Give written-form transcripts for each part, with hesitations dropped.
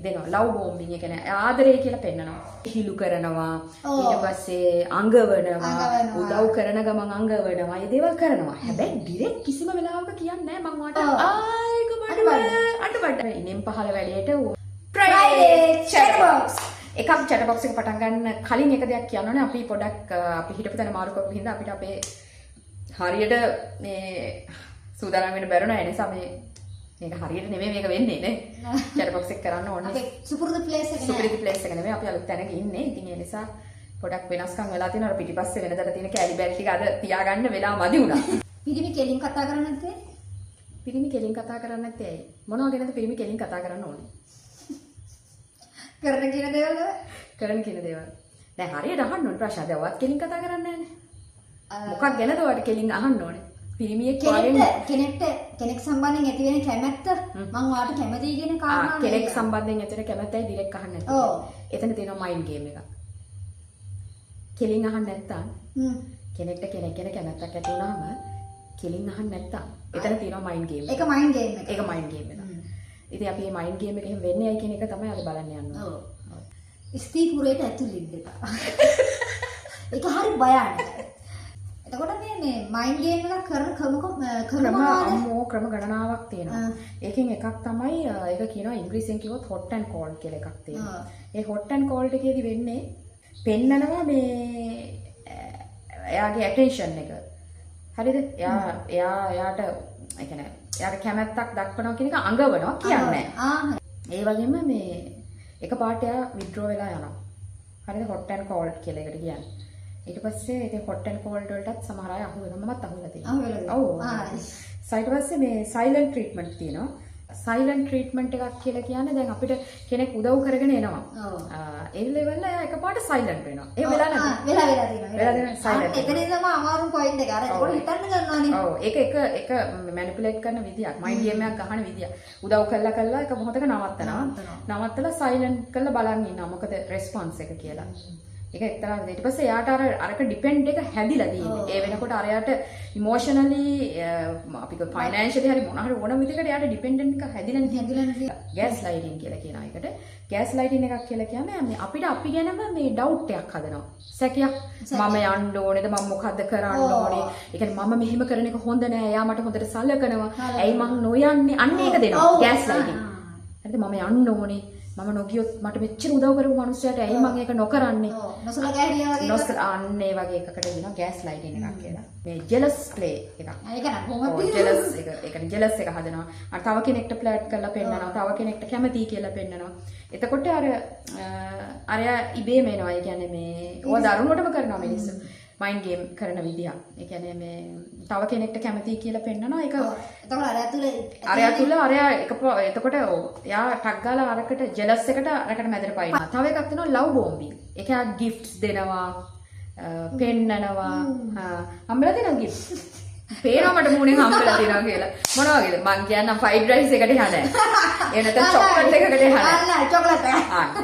දෙනවා ලව් බෝම්බින් ඒ කියන්නේ ආදරය කියලා පෙන්නනවා. හිලු කරනවා ඊට පස්සේ අඟවනවා උදව් කරන ගමන් අඟවනවා ඒ දේවල් කරනවා. හැබැයි ඩිරෙක්ට් කිසිම වෙලාවක කියන්නේ නැහැ මං වාට ආයක අඬබඩ ඉනෙන් පහල වැඩේට Friday chat box එකක් chat box එක පටන් ගන්න කලින් එක දෙයක් කියන්න ඕනේ. අපි පොඩක් අපි හිටපු තැන මාරු කරපු හින්දා අපිට අපේ හරියට මේ සූදානම් වෙන්න බැරුණා. ඒ නිසා මේක හරියට නෙමෙයි මේක වෙන්නේ නේ. chat box එක කරන්න ඕනේ. අපේ සුපුරුදු place එක නේ. සුපුරුදු place එක නෙමෙයි. අපි අලුත් තැනක ඉන්නේ. ඉතින් ඒ නිසා පොඩක් වෙනස්කම් වෙලා තියෙනවා. අර පිටිපස්සේ වෙනදට තියෙන කැලි බැල් ටික අද තියාගන්න වෙලා මදි වුණා. පිරිමි කෙලින් කතා කරන්නේ නැත්තේ? පිරිමි කෙලින් කතා කරන්නේ නැත්තේ ඇයි? මොනවා ගැනද පිරිමි කෙලින් කතා කරන්න ඕනේ? කරන කියන දේවල් කරන කියන දේවල්. දැන් හරියට අහන්න ඕනේ ප්‍රශ්න. දැන් ඔයත් කෙලින් කතා කරන්නේ නැහැනේ. මොකක් ගැනද ඔයාලට කෙලින් අහන්න ඕනේ? පිරිමියෙක් කෙනෙක් සම්බන්ධයෙන් ඇති වෙන කැමැත්ත මම ඔයාලට කැමතියි කියන කාරණා කෙනෙක් සම්බන්ධයෙන් ඇති වෙන කැමැත්තයි ඩිරෙක්ට් අහන්න නැත්තේ. ඔව්. එතන තියෙනවා මයින්ඩ් ගේම් එකක්. කෙලින් අහන්න නැත්තම් කෙනෙක්ට කෙනෙක් ගැන කැමැත්තක් ඇති වුණාම කෙලින් අහන්න නැත්තම් එතන තියෙනවා මයින්ඩ් ගේම් එක. ඒක මයින්ඩ් ගේම් එක. ඒක මයින්ඩ් ගේම් එක. ඉතින් අපි මේ මයින්ඩ් ගේම් එක එහෙම වෙන්නේ ඇයි කියන එක තමයි අද බලන්න යන්නේ. ඔව්. ස්ත්‍රීපුරයට ඇතුළු වෙන්න එපා. ඒක හරි භයානකයි. එතකොට මේ මයින්ඩ් ගේම් එක කරන ක්‍රම ගණනාවක් තියෙනවා. ඒකෙන් එකක් තමයි ඒක කියනවා ඉංග්‍රීසියෙන් කිව්වොත් hot and cold කියලා එකක් තියෙනවා. ඒ hot and cold එකේදී වෙන්නේ පෙන්නනවා මේ එයාගේ attention එක. හරිද? එයාට ඒ කියන්නේ එයාට කැමැත්තක් දක්වනවා කියන එක අඟවනවා කියන්නේ. ඒ වගේම මේ එක පාට එයා withdraw වෙලා යනවා. හරිද? hot and cold කියලා එකට කියන්නේ. ඊට පස්සේ ඉතින් hot and cold වලටත් සමහර අය අහු වෙනවා. මමත් අහුවෙලා තියෙනවා. ඔව්. ඊට පස්සේ මේ silent treatment තියෙනවා. silent treatment එකක් කියලා කියන්නේ දැන් අපිට කෙනෙක් උදව් කරගෙන එනවා. ඒ ලෙවල් එයා එකපාරට silent වෙනවා. ඒ වෙලා නැද්ද? වෙලා තියෙනවා. වෙලා තියෙනවා silent. එතනින් තමයි අමාරු පොයින්ට් එක. අර ඒක හිතන්න ගන්නවානේ. ඔව්. ඒක manipulate කරන විදියක්. mind game එකක් ගහන විදියක්. උදව් කළා එක මොහොතක නවත්තනවා. නවත්තලා silent කරලා බලන් ඉන්නවා. මොකද response එක කියලා. ඒක එක්තරා ඊට පස්සේ එයාට අරක ඩිපෙන්ඩ් එක හැදිලා තියෙන්නේ. ඒ වෙනකොට අරයට ඉමෝෂනලි අපි කො ෆයිනෑන්ෂියලි හරි මොන හරි ඕන විදිහකට එයාට ඩිපෙන්ඩන්ට් එක හැදිලා ගෑස් ලයිටින් කියලා කියන එකට. ගෑස් ලයිටින් එකක් කියලා කියන්නේ අපිට අපි ගැනම මේ ඩවුට් එකක් හදනවා. සැකයක්. මම යන්න ඕනේද මම මොකද්ද කරන්න ඕනේ? ඒ කියන්නේ මම මෙහෙම කරන එක හොඳ නෑ. එයා මට හොඳට සලකනවා. ඇයි මං නොයන්නේ? අන්න ඒක දෙනවා. Gas lighting. හරිද? මම යන්න ඕනේ. මම නොගියොත් මට මෙච්චර උදව් කරපු මිනිස්සයාට ඇයි මම ඒක නොකරන්නේ? නොසලකා හිටියා වගේ. අන්න ඒ වගේ එකකට කියනවා ගෑස් ලයිටින් එකක් කියලා. මේ ජෙලස් ප්ලේ එකක්. ඒක නම් කොහොමද? ජෙලස් එක. ඒ කියන්නේ ජෙලස් එක හදනවා. අර තව කෙනෙක්ට ෆ්ලර්ට් කරලා පෙන්නනවා. තව කෙනෙක්ට කැමතියි කියලා පෙන්නනවා. එතකොට අර ඉබේම එනවා. ඒ කියන්නේ මේ ඕවා දරුණුවටම කරනවා මිනිස්සු. මයින්ඩ් ගේම් කරන විදිහ. ඒ කියන්නේ මේ තව කෙනෙක්ට කැමතියි කියලා පෙන්නනවා. ඒක එතකොට අරයා තුල එතකොට එයා ටක් ගාලා අරකට ජෙලස් එකට අරකට මැදට පයින්නවා. තව එකක් තියෙනවා ලව් බෝම්බින්. ඒ කියන්නේ ගිෆ්ට්ස් දෙනවා, පෙන්නනවා. හම්බෙලා තියෙනවා ගිෆ්ට්. පේනවා මට මූණෙන් හම්බෙලා තියෙනවා කියලා. මොනවා වගේද? මං කියන්නම් ෆ්‍රයිඩ් රයිස් එකට යහන. ඒ නැත්නම් චොක්ලට් එකකට යහන.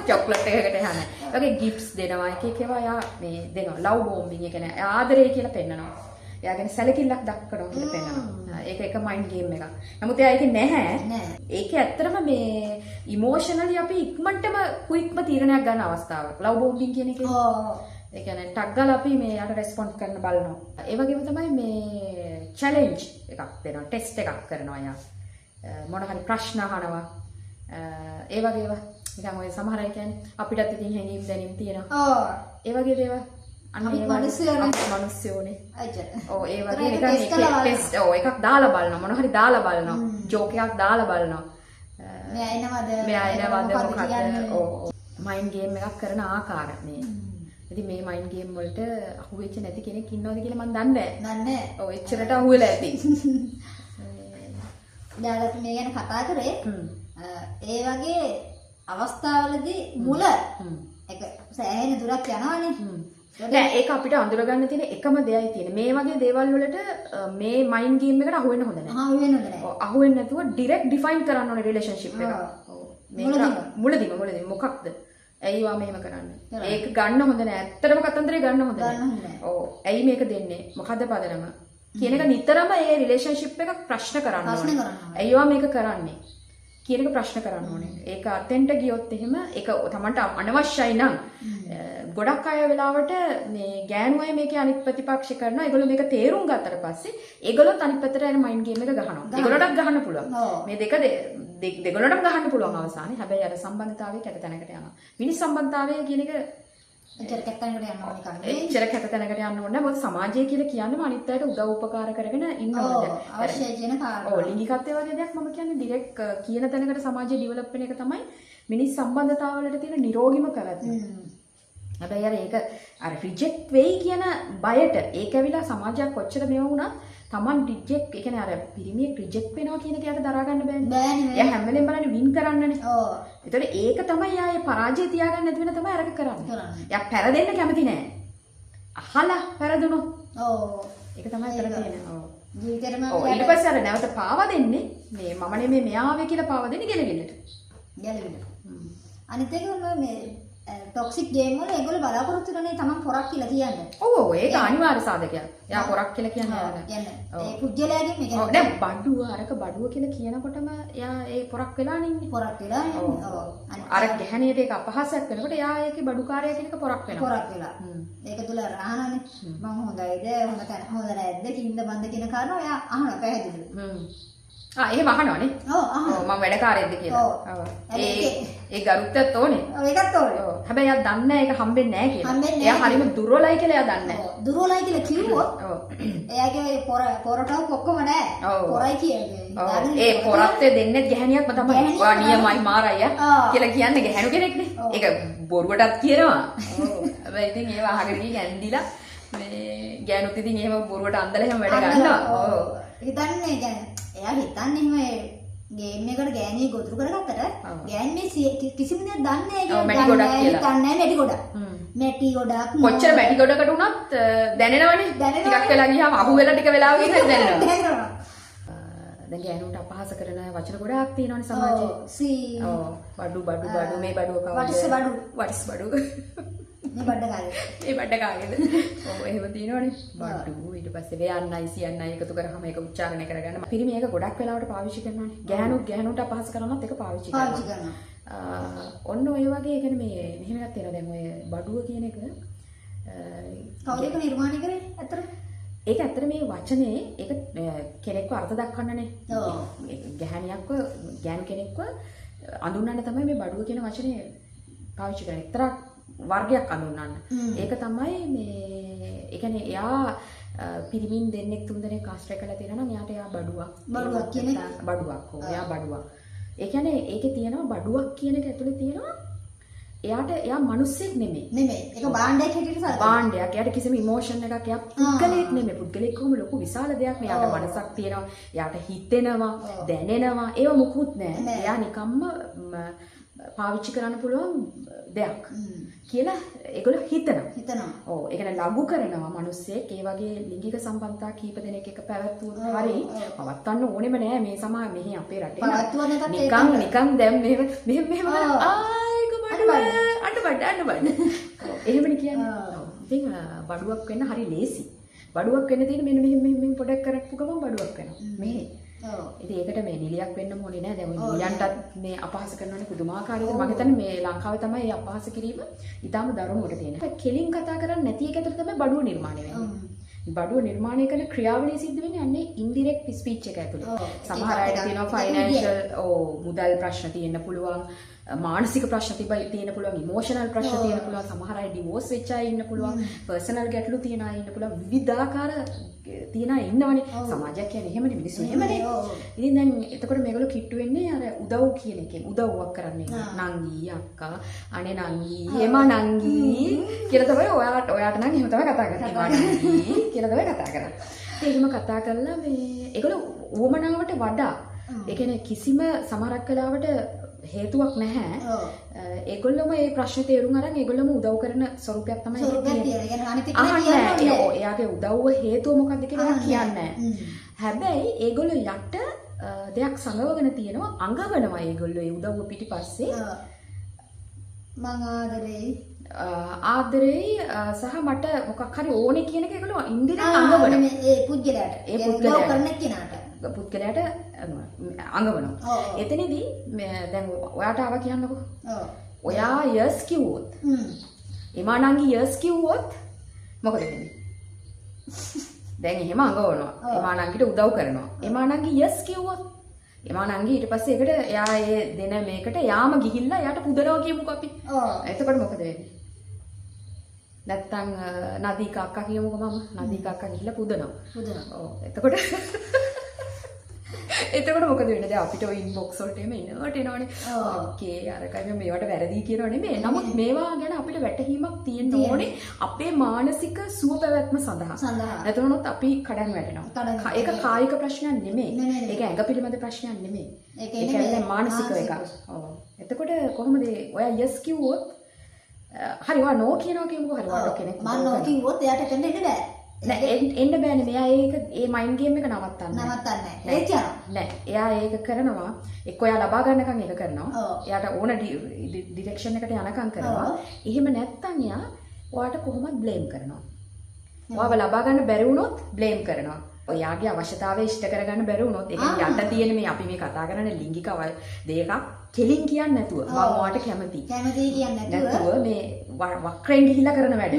චොක්ලට් එකකට යහන. ඔගේ ගිෆ්ට්ස් දෙනවා. එක ඒවා යා මේ දෙනවා. ලව් බෝම්බින්. ඒ කියන්නේ ආදරය කියලා පෙන්නනවා. එයා ගැන සැලකිල්ලක් දක්වනවා කියලා පෙන්නනවා. ඒක එක මයින්ඩ් ගේම් එකක්. නමුත් එයා ඒකේ නැහැ. ඒකේ ඇත්තටම මේ ඉමෝෂනලි අපි ඉක්මනටම ක්වික්ම තීරණයක් ගන්න අවස්ථාවක්. ලව් බෝම්බින් කියන එකේ. ඒ කියන්නේ ටක් ගාලා අපි මේ යට රෙස්පොන්ඩ් කරන්න බලනවා. ඒ වගේම තමයි මේ චැලෙන්ජ් එකක් දෙනවා. ටෙස්ට් එකක් කරනවා යා. මොන හරි ප්‍රශ්න අහනවා. ඒ වගේ ඒවා. නිකන් ඔය සමහර අය කියන්නේ අපිටත් ඉතින් හැංගීම් දැනීම් තියෙනවා. ඒ වගේ දේවල්. අන්න ඒ මිනිස්සුනේ. ඔව් ඒ වගේ නිකන් ටෙස්ට් එකක් දාලා බලනවා. මොන හරි දාලා බලනවා. ජෝක් එකක් දාලා බලනවා. මෙයා එනවද මොකක්ද? ඔව්. මයින්ඩ් ගේම් එකක් කරන ආකාරය මේ. ඉතින් මේ මයින්ඩ් ගේම් වලට අහුවෙච්ච නැති කෙනෙක් ඉන්නවද කියලා මම දන්නේ නැහැ. ඔව් එච්චරට අහුවෙලා ඇති. ඊළඟට මේ ගැන කතා කරේ ඒ වගේ අවස්ථාවලදී මුල එක සෑහෙන දුරක් යනවානේ. නෑ ඒක අපිට අඳුරගන්න තියෙන එකම දෙයයි තියෙන්නේ. මේ වගේ දේවල් වලට මේ මයින්ඩ් ගේම් එකට අහු වෙන්න හොඳ නැහැ. අහු වෙන්න හොඳ නැහැ. අහු වෙන්නේ නැතුව ඩිරෙක්ට් ඩිෆයින් කරන්න ඕනේ රිලේෂන්ෂිප් එක. මුලදීම මොකක්ද? ඇයි වා මෙහෙම කරන්නේ? ඒක ගන්න හොඳ නෑ. ඇත්තටම කතන්දරේ ගන්න හොඳ නෑ. ඔව්. ඇයි මේක දෙන්නේ? මොකද පදනම? කියන එක නිතරම ඒ රිලේෂන්ෂිප් එක ප්‍රශ්න කරන්න ඕනේ. ඇයි වා මේක කරන්නේ? කියන එක ප්‍රශ්න කරන්න ඕනේ. ඒක අතෙන්ට ගියොත් එහෙම ඒක තමන්ට අනවශ්‍යයි නම් ගොඩක් අය වෙලාවට මේ ගෑනු අය මේකේ අනිත් ප්‍රතිපක්ෂ කරනවා. ඒගොල්ලෝ මේක තේරුම් ගත්තට පස්සේ ඒගොල්ලොත් අනිත් පැත්තට යන මයින්ඩ් ගේම් එක ගහනවා. ඒගොල්ලොටත් ගහන්න පුළුවන්. මේ දෙගොල්ලොටම ගහන්න පුළුවන් අවසානයේ. හැබැයි අර සම්බන්ධතාවයේ කැත තැනකට යනවා. මිනිස් සම්බන්ධතාවය කියන එක එච්චර කැත තැනකට යන්න ඕනේ කන්නේ. එච්චර කැත තැනකට යන්න ඕනේ. මොකද සමාජය කියලා කියන්නේම අනිත් අයට උදව් උපකාර කරගෙන ඉන්න ඕනේ. අවශ්‍ය කියන කාරණා. ඔව් ලිංගිකත්වය වගේ දෙයක් මම කියන්නේ ඩිරෙක්ට් කියන තැනකට සමාජය ඩෙවලොප් වෙන එක තමයි මිනිස් සම්බන්ධතාවවලට තියෙන නිරෝගීම පැවැත්ම. හැබැයි අර ඒක අර රිජෙක්ට් වෙයි කියන බයට ඒක ඇවිල්ලා සමාජයක් කොච්චර මේව වුණත් Taman රිජෙක්ට් ඒ කියන්නේ අර පිරිමියෙක් රිජෙක්ට් වෙනවා කියන එක යට දරා ගන්න බෑනේ. එයා හැම වෙලෙම බලන්නේ වින් කරන්නනේ. ඔව්. ඒතකොට ඒක තමයි ආයේ පරාජය තියාගන්න නැති වෙන තමයි අරක කරන්නේ. එයා පැරදෙන්න කැමති නෑ. අහලා පැරදුනොත්. ඔව්. ඒක තමයි අතර තියෙන්නේ. ඔව්. ජීවිතේම ඔව් ඊට පස්සේ අර නැවත පාවා දෙන්නේ මේ මම නෙමෙයි මෙයා ආවේ කියලා පාවා දෙන්නේ ගැලවිල්ලට. ගැලවිල්ලට. අනිත් එක මේ टॉक्सिक गेम වල ඒගොල්ලෝ බලාපොරොත්තු වෙනනේ තමන් පොරක් කියලා කියන්නේ. ඔව් ඒක අනිවාර්ය සාධකයක්. එයා පොරක් කියලා කියන්නේ කියන්නේ. ඒ පුජ්‍යලයාගෙන් මේ කියන්නේ. ඔව් දැන් බඩුව අරක බඩුව කියලා කියනකොටම එයා ඒ පොරක් වෙලානේ ඉන්නේ. පොරක් වෙලා ඉන්නේ. ඔව්. අර ගැහණියට ඒක අපහාසයක් වෙනකොට එයා ඒකේ බඩුකාරයා කියන එක පොරක් වෙනවා. පොරක් වෙලා. ඒක තුල අහනනේ මම හොඳයිද හොඳ නැද්ද කින්ද බන්ද කියන කාරණා එයා අහන පැහැදිලිව. එහෙම අහනවනේ. ඔව් අහනවා. මම වැඩකාරයෙක්ද කියලා. ඔව්. ඒ ගරුත්වයත් ඕනේ. ඔව් ඒකත් ඕනේ. ඔව්. හැබැයි එයා දන්නේ නැහැ ඒක හම්බෙන්නේ නැහැ කියලා. එයා හරිම දුර්වලයි කියලා එයා දන්නේ නැහැ. දුර්වලයි කියලා කිව්වොත් ඔව්. එයාගේ පොරටව ඔක්කොම නැහැ. පොරයි කියන්නේ. ඔව්. ඒ පොරත්තේ දෙන්නේ ගැහණියක්ම තමයි. වා නියමයි මාරయ్య කියලා කියන්නේ ගැහණු කෙනෙක්නේ. ඒක බොරුවටත් කියනවා. ඔව්. හැබැයි ඉතින් ඒව අහගෙන ගිහින් ඇන්දිලා මේ ගෑනුත් ඉතින් එහෙම බොරුවට අන්දලා එහෙම වැඩ ගන්නවා. ඔව්. හිතන්නේ කියන්නේ එයා හිතන්නේ එහෙම ගේම් එකට ගෑණිය ගොදුරු කරගත්තට ගෑණි මේ කිසිම දෙයක් දන්නේ නැහැ මැටි ගොඩක් කියලා. දන්නේ මැටි ගොඩක්. මැටි ගොඩක් කොච්චර මැටි ගොඩකට උනත් දැනෙනවනේ. ටිකක් වෙලා ගියාම අහු වෙලා ටික වෙලාවකින් හරි දැනෙනවා. දැන් ගෑනුන්ට අපහාස කරන වචන ගොඩාක් තියෙනවනේ සමාජයේ. සී. ඔව්. බඩු මේ බඩුව කවුද? වටස් බඩු. මේ බඩ කාලේ. මේ බඩ කාලේද? ඔව් එහෙම තියෙනවනේ. බඩු ඊට පස්සේ වේයන්නයි සියන්නයි එකතු කරාම ඒක උච්චාරණය කරගන්න. පිරිමි ඒක ගොඩක් වෙලාවට පාවිච්චි කරනවානේ. ගෑනුන්ට අපහාස කරනවත් ඒක පාවිච්චි කරනවා. ඔන්න ඔය වගේ කියන්නේ මේ මෙහෙම එකක් තියෙනවා දැන් ඔය බඩුව කියන එක කවුද ඒක නිර්මාණය කරේ? අතර ඒක ඇත්තට මේ වචනේ ඒක කෙනෙක්ව අර්ථ දක්වන්නනේ. ඔව්. ගෑනු කෙනෙක්ව අඳුන්වන්න තමයි මේ බඩුව කියන වචනේ පාවිච්චි කරන්නේ. එක්තරා වර්ගයක් අඳුන්වන්න. ඒක තමයි මේ ඒ කියන්නේ එයා පිරිමින් දෙන්නෙක් තුන් දෙනෙක් ආශ්‍රය කරලා තියෙනවා නම් එයාට එයා බඩුවක් කියන්නේ බඩුවක්. ඔව් එයා බඩුවක්. ඒ කියන්නේ ඒකේ තියෙනවා බඩුවක් කියන එක ඇතුලේ තියෙනවා එයා මිනිස්සෙක් නෙමෙයි. ඒක භාණ්ඩයක් හැටියට සලකනවා. භාණ්ඩයක්. එයාට කිසිම ඉමෝෂන් එකක් එයා පුද්ගලෙක් නෙමෙයි. පුද්ගලෙක් කොහොම ලොකු විශාල දෙයක් නේ. එයාට මනසක් තියෙනවා. එයාට හිතෙනවා, දැනෙනවා. ඒව මුකුත් නැහැ. එයා නිකම්ම පාවිච්චි කරන්න පුළුවන් දෙයක් කියලා ඒගොල්ලෝ හිතනවා. ඔව් ඒ කියන්නේ ලඝු කරනවා මිනිස්සෙක් ඒ වගේ ලිංගික සම්බන්ධතා කීප දෙනෙක් එක පැවැත්වුවොත් හරි පවත්වන්න ඕනෙම නෑ මේ සමාජ මෙහි අපේ රටේ නිකන් දැන් මෙහෙම ආයක බඩ එහෙමනේ කියන්නේ. ඉතින් බඩුවක් වෙන්න හරි ලේසි. බඩුවක් වෙන්න තියෙන මෙන්න මෙහෙම පොඩක් කරපු ගමන් බඩුවක් වෙනවා. මෙහෙ ඉතින් ඒකට මේ නිලියක් වෙන්න ඕනේ නෑ. දැන් ඔය නිලියන්ටත් මේ අපහාස කරනවනේ පුදුමාකාර විදිහට. මම හිතන්නේ මේ ලංකාවේ තමයි මේ අපහාස කිරීම ඊටාම දරුණුවට තියෙන්නේ. කෙලින් කතා කරන්නේ නැති එක ඇතුළත තමයි බඩුව නිර්මාණය වෙන්නේ. බඩුව නිර්මාණය කරන ක්‍රියාවලිය සිද්ධ වෙන්නේ අන්නේ ඉන්ඩිරෙක්ට් ස්පීච් එක ඇතුළේ. සමහර අයට තියෙනවා ෆයිනෑන්ෂල් මුදල් ප්‍රශ්න තියෙන්න පුළුවන්. මානසික ප්‍රශ්න තියෙන්න පුළුවන්, ඉමෝෂනල් ප්‍රශ්න තියෙන්න පුළුවන්, සමහර අය ඩිවෝස් වෙච්ච අය ඉන්න පුළුවන්, පර්සනල් ගැටලු තියෙන අය ඉන්න පුළුවන්, විවිධාකාර තියෙන අය ඉන්නවනේ. සමාජයක් කියන්නේ එහෙමනේ, මිනිස්සු එහෙමනේ. ඉතින් දැන් එතකොට මේගොල්ලෝ කිට්ටු වෙන්නේ අර උදව් කියන එකෙන්. උදව්වක් කරන්නේ නංගි අක්කා, අනේ නංගි, එම නංගි කියලා තමයි ඔයාට නම් එහෙම තමයි කතා කරන්නේ. එම නංගි කියලා තමයි කතා කරන්නේ. ඒ එහෙම කතා කරලා මේ ඒගොල්ලෝ උවමනාවට වඩා ඒ කියන්නේ කිසිම සමහරක් වෙලාවට හේතුවක් නැහැ. ඒගොල්ලොම මේ ප්‍රශ්නේ තේරුම් අරන් ඒගොල්ලොම උදව් කරන ස්වරූපයක් තමයි තියෙන්නේ. එයාගේ උදව්ව හේතුව මොකක්ද කියලා කියන්නේ නැහැ. හැබැයි ඒගොල්ලෝ යට දෙයක් සංගවගෙන තියෙනවා, අඟවනවා ඒගොල්ලෝ ඒ උදව්ව පිටිපස්සේ. මං ආදරේ සහ මට මොකක් හරි ඕනේ කියන එක ඒගොල්ලෝ ඉන්දිරේ අඟවනවා. ඒ පුද්ගලයාට. ඒ පුද්ගලයා කරන කෙනාට. පුද්ගලයාට අඟවනවා. එතනදී දැන් ඔයාට ආවා කියන්නකෝ. ඔයා යස් කිව්වොත් එමානංගි යස් කිව්වොත් මොකද වෙන්නේ? දැන් එහෙම අඟවනවා. එමානංගිට උදව් කරනවා. එමානංගි යස් කිව්වොත් එමානංගි ඊට පස්සේ ඒකට එයා ඒ දෙන මේකට යාම ගිහිල්ලා එයාට පුදනවා කියමුකෝ අපි. එතකොට මොකද වෙන්නේ? නැත්තම් නදී කක්කා කියමුකෝ මම. නදී කක්කා ගිහිල්ලා පුදනවා. ඔව්. එතකොට මොකද වෙන්නේ? දැන් අපිට ඔය ඉන්බොක්ස් වලට එම එනවට එනවනේ. ඕකේ අරකයි මේවට වැරදි කියනව නෙමෙයි. නමුත් මේවා ගැන අපිට වැටහීමක් තියෙන්න ඕනේ අපේ මානසික සුව පැවැත්ම සඳහා. නැතුනොත් අපි කඩන් වැටෙනවා. ඒක කායික ප්‍රශ්නයක් නෙමෙයි. ඒක ඇඟ පිළිබඳ ප්‍රශ්නයක් නෙමෙයි. ඒක මානසික එකක්. ඔව්. එතකොට කොහොමද ඔයා යස් කිව්වොත් හරි ඔයා නෝ කියනවා කියමුකෝ හරි ඔයාට කෙනෙක් මම නෝ කිව්වොත් එයාට කරන්න ඉන්න බෑ. නෑ එන්න බෑනේ මෙයා ඒ මයින්ඩ් ගේම් එක නවත්තන්න නෑ ඒ කියනවා නෑ එයා ඒක කරනවා එක්ක එයා ලබා ගන්නකම් ඒක කරනවා එයාට ඕන ඩිරෙක්ෂන් එකට යනකම් කරනවා එහෙම නැත්තම් එයා ඔයාට කොහොමද බ්ලේම් කරනවා ඔයාව ලබා ගන්න බැරි වුණොත් බ්ලේම් කරනවා ඔයාගේ අවශ්‍යතාවය ඉෂ්ට කරගන්න බැරි වුණොත් ඒ කියන්නේ යට තියෙන මේ අපි මේ කතා කරන්නේ ලිංගික දෙකක් කෙලින් කියන්නේ නැතුව මම ඔයාට කැමතියි කියන්නේ නැතුව මේ වක්‍රෙන් ගිහිල්ලා කරන වැඩ